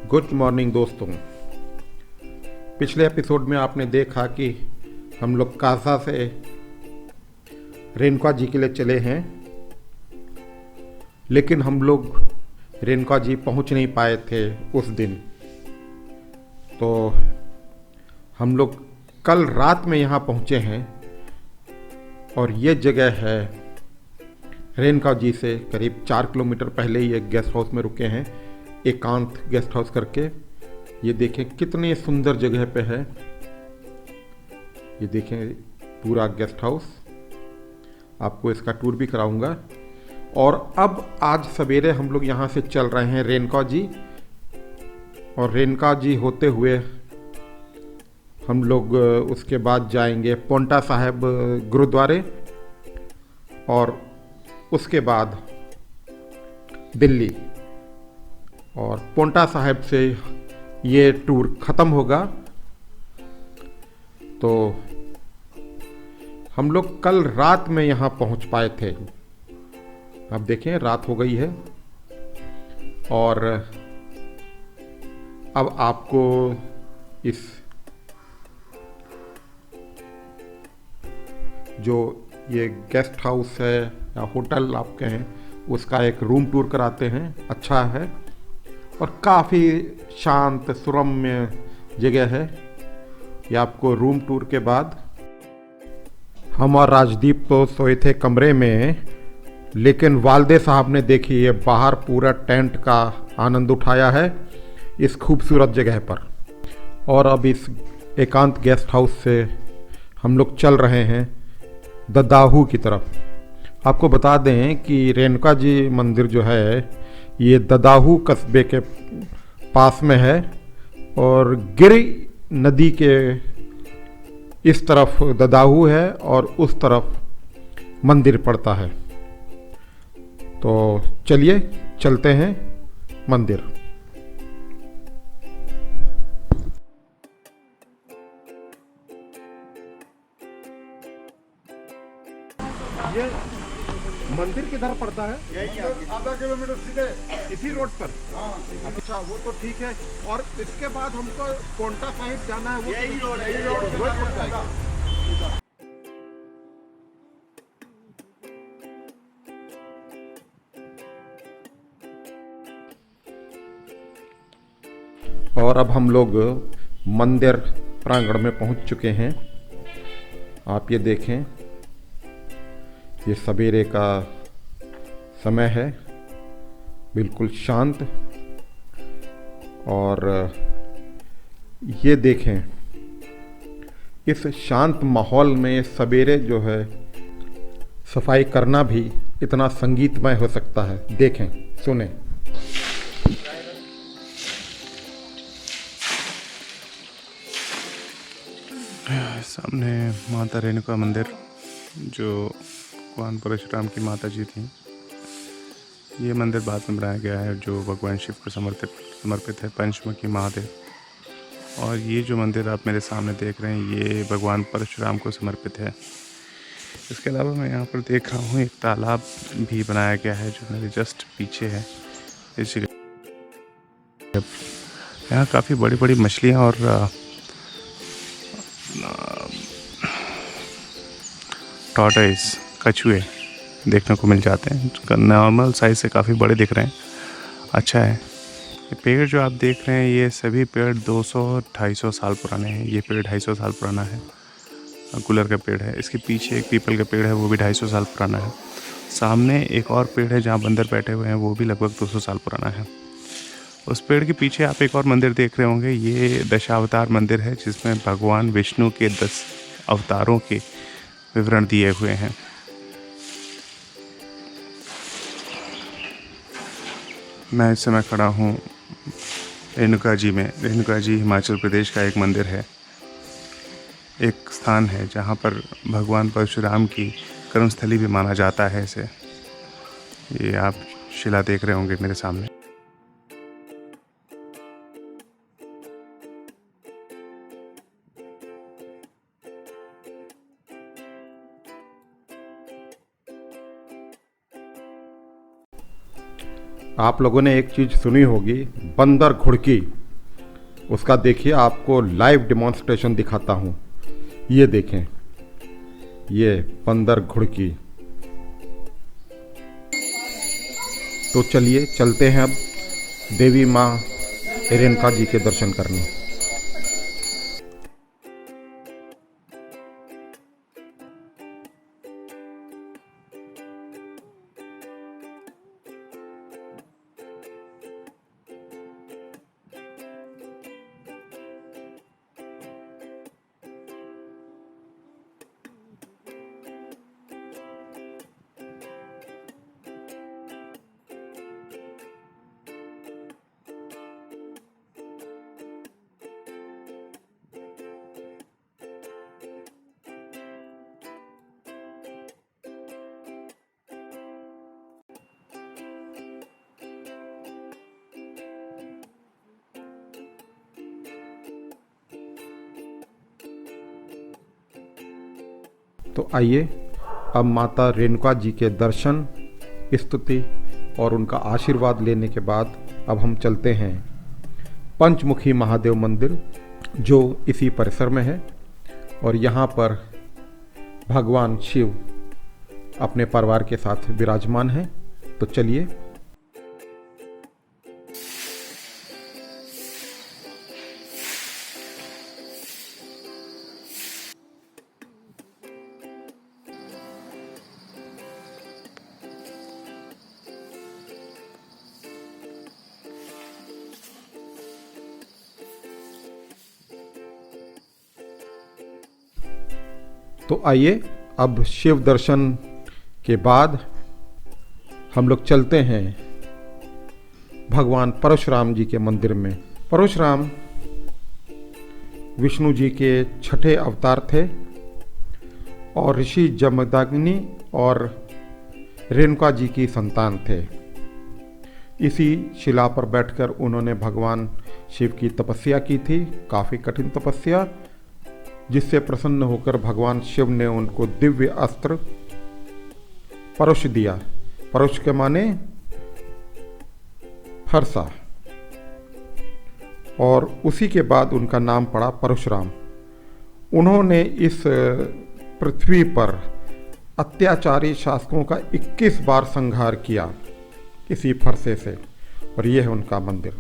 Good morning दोस्तों। पिछले episode में आपने देखा कि हम लोग कासा से रेणुका जी के लिए चले हैं, लेकिन हम लोग रेणुका जी पहुंच नहीं पाए थे उस दिन। तो हम लोग कल रात में यहाँ पहुँचे हैं और ये जगह है रेणुका जी से करीब 4 किलोमीटर पहले ही एक गेस्ट हाउस में रुके हैं, एकांत गेस्ट हाउस करके। ये देखें कितनी सुंदर जगह पे है। ये देखें पूरा गेस्ट हाउस, आपको इसका टूर भी कराऊंगा। और अब आज सवेरे हम लोग यहाँ से चल रहे हैं रेणुका जी, और रेणुका जी होते हुए हम लोग उसके बाद जाएंगे पोंटा साहिब गुरुद्वारे और उसके बाद दिल्ली, और पोंटा साहिब से ये टूर ख़त्म होगा। तो हम लोग कल रात में यहाँ पहुँच पाए थे। आप देखें रात हो गई है और अब आपको इस जो ये गेस्ट हाउस है या होटल आप कहें, उसका एक रूम टूर कराते हैं। अच्छा है और काफ़ी शांत सुरम्य जगह है। ये आपको रूम टूर के बाद, हम और राजदीप तो सोए थे कमरे में, लेकिन वालदे साहब ने देखी ये बाहर पूरा टेंट का आनंद उठाया है इस खूबसूरत जगह पर। और अब इस एकांत गेस्ट हाउस से हम लोग चल रहे हैं ददाहू की तरफ। आपको बता दें कि रेणुका जी मंदिर जो है ये ददाहू कस्बे के पास में है और गिरि नदी के इस तरफ ददाहू है और उस तरफ मंदिर पड़ता है। तो चलिए चलते हैं मंदिर। ये मंदिर किधर पड़ता है? यही आधा किलोमीटर सीधे इसी रोड पर। हाँ, अच्छा, वो तो ठीक है। और इसके बाद हमको पोंटा साहिब जाना है, वो यही रोड है, यही रोड रोड पड़ जाएगा। और अब हम लोग मंदिर प्रांगण में पहुंच चुके हैं। आप ये देखें, ये सवेरे का समय है, बिल्कुल शांत। और ये देखें इस शांत माहौल में सवेरे जो है सफाई करना भी इतना संगीतमय हो सकता है। देखें, सुने। सामने माता रेणुका मंदिर, जो भगवान परशुराम की माता जी थी। ये मंदिर बाद में बनाया गया है, जो भगवान शिव को समर्पित है, पंचमुखी महादेव। और ये जो मंदिर आप मेरे सामने देख रहे हैं, ये भगवान परशुराम को समर्पित है। इसके अलावा मैं यहाँ पर देख रहा हूँ एक तालाब भी बनाया गया है, जो मेरे जस्ट पीछे है। इस जगह यहाँ काफ़ी बड़ी बड़ी मछलियाँ और टॉर्टोइस, कछुए देखने को मिल जाते हैं। नॉर्मल साइज़ से काफ़ी बड़े दिख रहे हैं। अच्छा है। ये पेड़ जो आप देख रहे हैं, ये सभी पेड़ 200-250 साल पुराने हैं। ये पेड़ 250 साल पुराना है, गुलर का पेड़ है। इसके पीछे एक पीपल का पेड़ है, वो भी 250 साल पुराना है। सामने एक और पेड़ है जहाँ बंदर बैठे हुए हैं, वो भी लगभग 200 साल पुराना है। उस पेड़ के पीछे आप एक और मंदिर देख रहे होंगे, ये दशावतार मंदिर है, जिसमें भगवान विष्णु के 10 अवतारों के विवरण दिए हुए हैं। मैं इस समय खड़ा हूँ रेणुका जी में। रेणुका जी हिमाचल प्रदेश का एक मंदिर है, एक स्थान है जहाँ पर भगवान परशुराम की कर्मस्थली भी माना जाता है इसे। ये आप शिला देख रहे होंगे मेरे सामने। आप लोगों ने एक चीज़ सुनी होगी, बंदर घुड़की। उसका देखिए, आपको लाइव डेमोन्स्ट्रेशन दिखाता हूँ। ये देखें, ये बंदर घुड़की। तो चलिए चलते हैं अब देवी माँ रेणुका जी के दर्शन करने। तो आइए अब माता रेणुका जी के दर्शन, स्तुति और उनका आशीर्वाद लेने के बाद अब हम चलते हैं पंचमुखी महादेव मंदिर, जो इसी परिसर में है। और यहाँ पर भगवान शिव अपने परिवार के साथ विराजमान हैं। तो चलिए। तो आइए अब शिव दर्शन के बाद हम लोग चलते हैं भगवान परशुराम जी के मंदिर में। परशुराम विष्णु जी के छठे अवतार थे और ऋषि जमदग्नि और रेणुका जी की संतान थे। इसी शिला पर बैठकर उन्होंने भगवान शिव की तपस्या की थी, काफ़ी कठिन तपस्या, जिससे प्रसन्न होकर भगवान शिव ने उनको दिव्य अस्त्र परश दिया। परश के माने फरसा, और उसी के बाद उनका नाम पड़ा परशुराम। उन्होंने इस पृथ्वी पर अत्याचारी शासकों का 21 बार संहार किया इसी फरसे से, और यह है उनका मंदिर।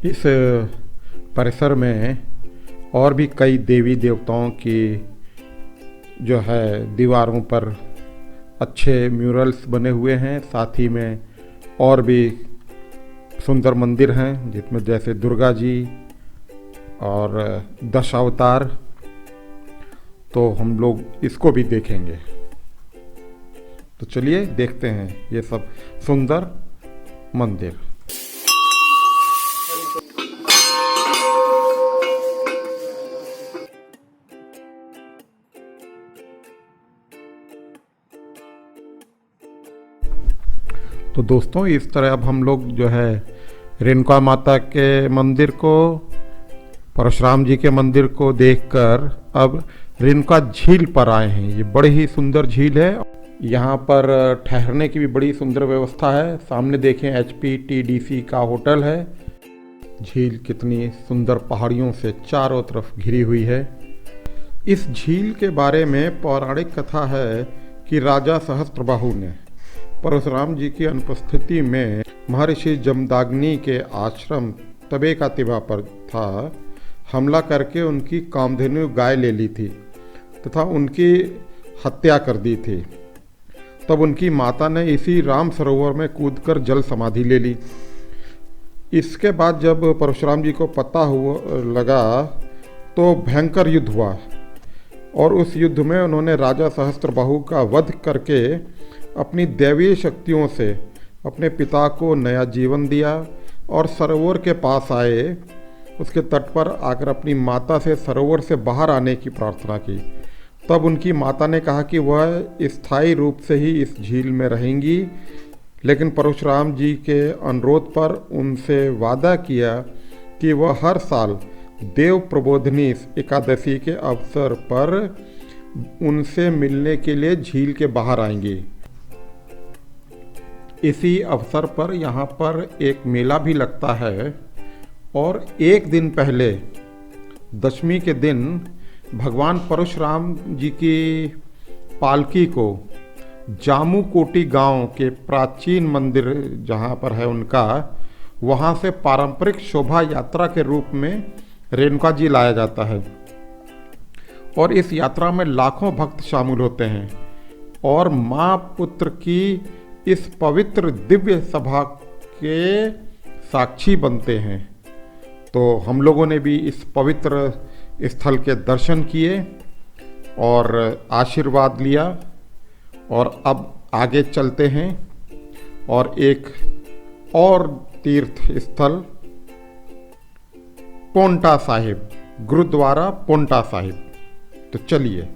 इस परिसर में और भी कई देवी देवताओं की जो है दीवारों पर अच्छे म्यूरल्स बने हुए हैं। साथ ही में और भी सुंदर मंदिर हैं, जिसमें जैसे दुर्गा जी और दशावतार। तो हम लोग इसको भी देखेंगे। तो चलिए देखते हैं ये सब सुंदर मंदिर। तो दोस्तों, इस तरह अब हम लोग जो है रेणुका माता के मंदिर को, परशुराम जी के मंदिर को देखकर अब रेणुका झील पर आए हैं। ये बड़ी ही सुंदर झील है। यहाँ पर ठहरने की भी बड़ी सुंदर व्यवस्था है। सामने देखें HPTDC का होटल है। झील कितनी सुंदर पहाड़ियों से चारों तरफ घिरी हुई है। इस झील के बारे में पौराणिक कथा है कि राजा सहस्त्रबाहु ने परशुराम जी की अनुपस्थिति में महर्षि जमदग्नि के आश्रम तबे का तिबा पर था हमला करके उनकी कामधेनु गाय ले ली थी तथा उनकी हत्या कर दी थी। तब उनकी माता ने इसी राम सरोवर में कूदकर जल समाधि ले ली। इसके बाद जब परशुराम जी को पता लगा तो भयंकर युद्ध हुआ, और उस युद्ध में उन्होंने राजा सहस्त्रबाहु का वध करके अपनी दैवीय शक्तियों से अपने पिता को नया जीवन दिया और सरोवर के पास आए। उसके तट पर आकर अपनी माता से सरोवर से बाहर आने की प्रार्थना की। तब उनकी माता ने कहा कि वह स्थायी रूप से ही इस झील में रहेंगी, लेकिन परशुराम जी के अनुरोध पर उनसे वादा किया कि वह हर साल देव प्रबोधिनी एकादशी के अवसर पर उनसे मिलने के लिए झील के बाहर आएंगे। इसी अवसर पर यहाँ पर एक मेला भी लगता है और एक दिन पहले दशमी के दिन भगवान परशुराम जी की पालकी को जामू कोटी गांव के प्राचीन मंदिर जहाँ पर है उनका, वहाँ से पारंपरिक शोभा यात्रा के रूप में रेणुका जी लाया जाता है और इस यात्रा में लाखों भक्त शामिल होते हैं और माँ पुत्र की इस पवित्र दिव्य सभा के साक्षी बनते हैं। तो हम लोगों ने भी इस पवित्र स्थल के दर्शन किए और आशीर्वाद लिया और अब आगे चलते हैं और एक और तीर्थ स्थल पोंटा साहिब, गुरुद्वारा पोंटा साहिब। तो चलिए।